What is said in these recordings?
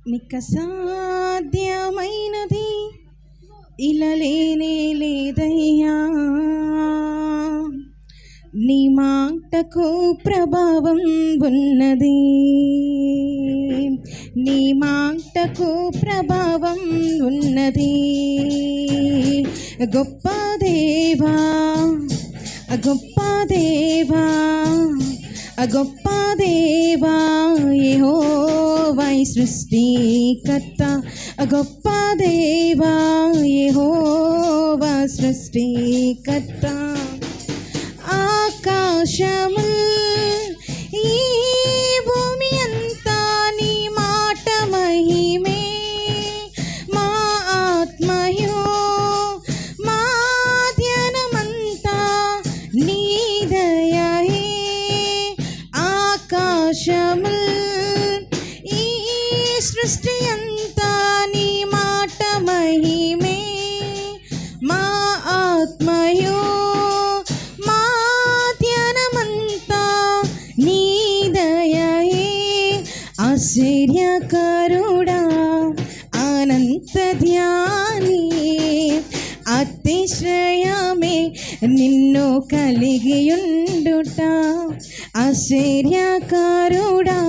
నీకు సాధ్యమైనది ఇలా లేనే లేదయ్యా, నీ మాటకు ప్రభావం ఉన్నది, నీ మాటకు ప్రభావం ఉన్నది. గొప్ప దేవా, గొప్ప దేవా, గొప్ప దేవా యెహోవా సృష్టికర్త, గొప్ప దేవా యెహోవా సృష్టికర్త. ఆకాశము ఈ భూమి అంతా నీ మాట మహిమే, మా ఆత్మయో మా ధ్యానమంతా నీ దయయే. ఆకాశము ఈ సృష్టి అంతా నీ మాట మహిమే, మా ఆత్మయో మా ధ్యానమంతా నీ దయయే. ఆశ్చర్యకరుడా అనంత ధ్యాని, అతిశ్రయమే నిన్ను కలిగియుండుట. ఆశ్చర్యకరుడా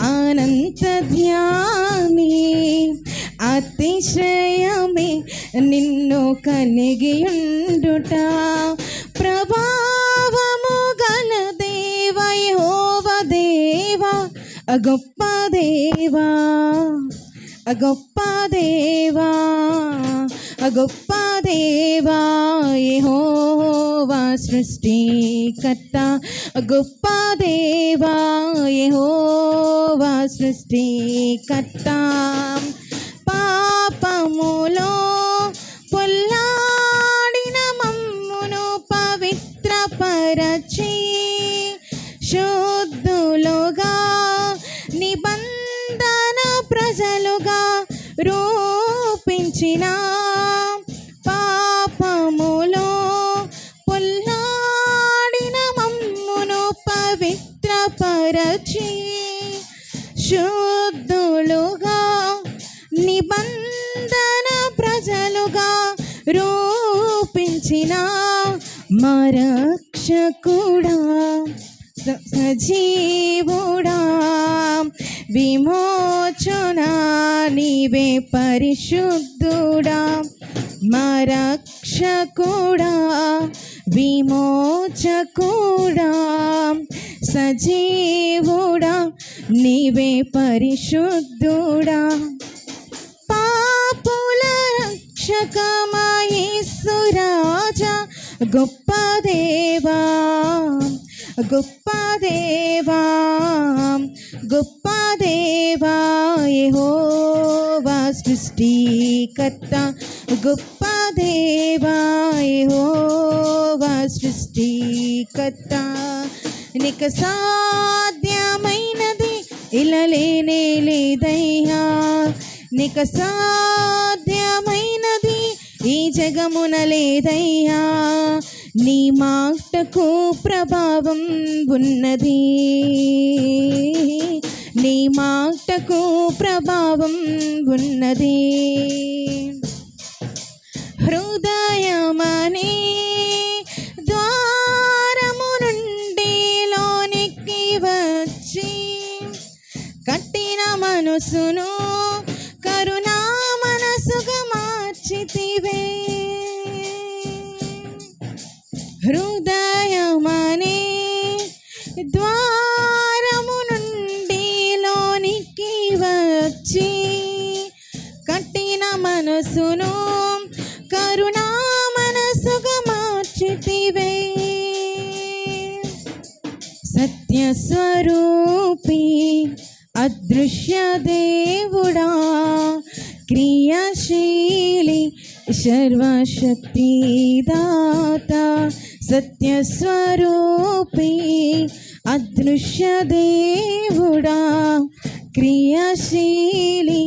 అనంత ధ్యాని, అతిశ్రయమే నిన్ను కలిగియుండుట. ప్రభావము గల దేవ యెహోవా దేవా, గొప్ప దేవా, గొప్ప దేవా, గొప్ప దేవా యెహోవా సృష్టికర్త, గొప్ప దేవా యెహోవా సృష్టికర్త. పాపములో పొల్లాడిన మమ్మును పవిత్రపరచి, శుద్ధులుగా నిబంధన ప్రజలుగా రూపించిన. పాపములో పొల్లాడిన మమ్మును పవిత్రపరచి, శుద్ధులుగా నిబంధన ప్రజలుగా రూపించిన. మా రక్షకుడా సజీవుడా, విమోచన నీవే పరిశుద్ధుడా. మా రక్షకుడా విమోచకుడా, సజీవుడా నీవే పరిశుద్ధుడా. పాపుల రక్షకమా యేసు రాజా, గొప్ప దేవా, గొప్ప దేవా, గొప్ప దేవా యెహోవా సృష్టికర్త, గొప్ప దేవా యెహోవా సృష్టికర్త. నీకు సాధ్యమైనది ఇలా లేనే లేదయ్యా, నీకు సాధ్యమైనది ఈ జగమున లేదయ్యా, నీ మాటకు ప్రభావం ఉన్నది, నీ మాటకు ప్రభావం ఉన్నది. హృదయమనే ద్వారము నుండి లోనికి వచ్చి, కట్టిన మనసును కరుణా మనసుగా మార్చితివే. హృదయమనే ద్వారము నుండి లోనికి వచ్చి, కట్టిన మనసును కరుణా మనసుగా మార్చితివే. సత్యస్వరూపి అదృశ్య దేవుడా, క్రియాశీలి సర్వశక్తి దాత. సత్యస్వరూపి అదృశ్య దేవుడా, క్రియాశీలి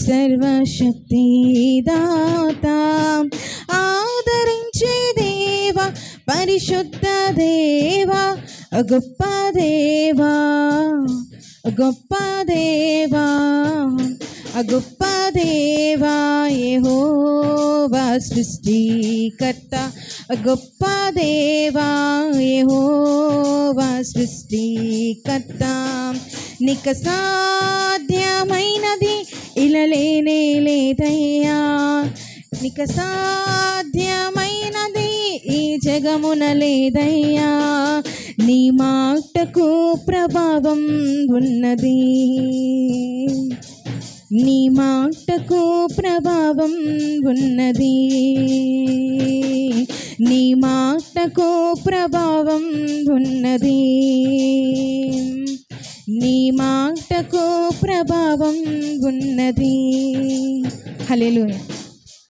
సర్వశక్తి దాత. ఆదరించే దేవా, పరిశుద్ధ దేవా, గొప్ప దేవా, గొప్ప దేవా. గొప్ప దేవా యెహోవా సృష్టికర్త, గొప్ప దేవా యెహోవా సృష్టికర్త. నీకు సాధ్యమైనది ఇలా లేనే లేదయ్యా, నీకు సాధ్యమైనది ఈ జగమున లేదయ్యా. నీ మాటకు ప్రభావం ఉన్నది, నీ మాటకు ప్రభావం ఉన్నది, నీ మాటకు ప్రభావం ఉన్నది, నీ మాటకు ప్రభావం ఉన్నది. హల్లెలూయా.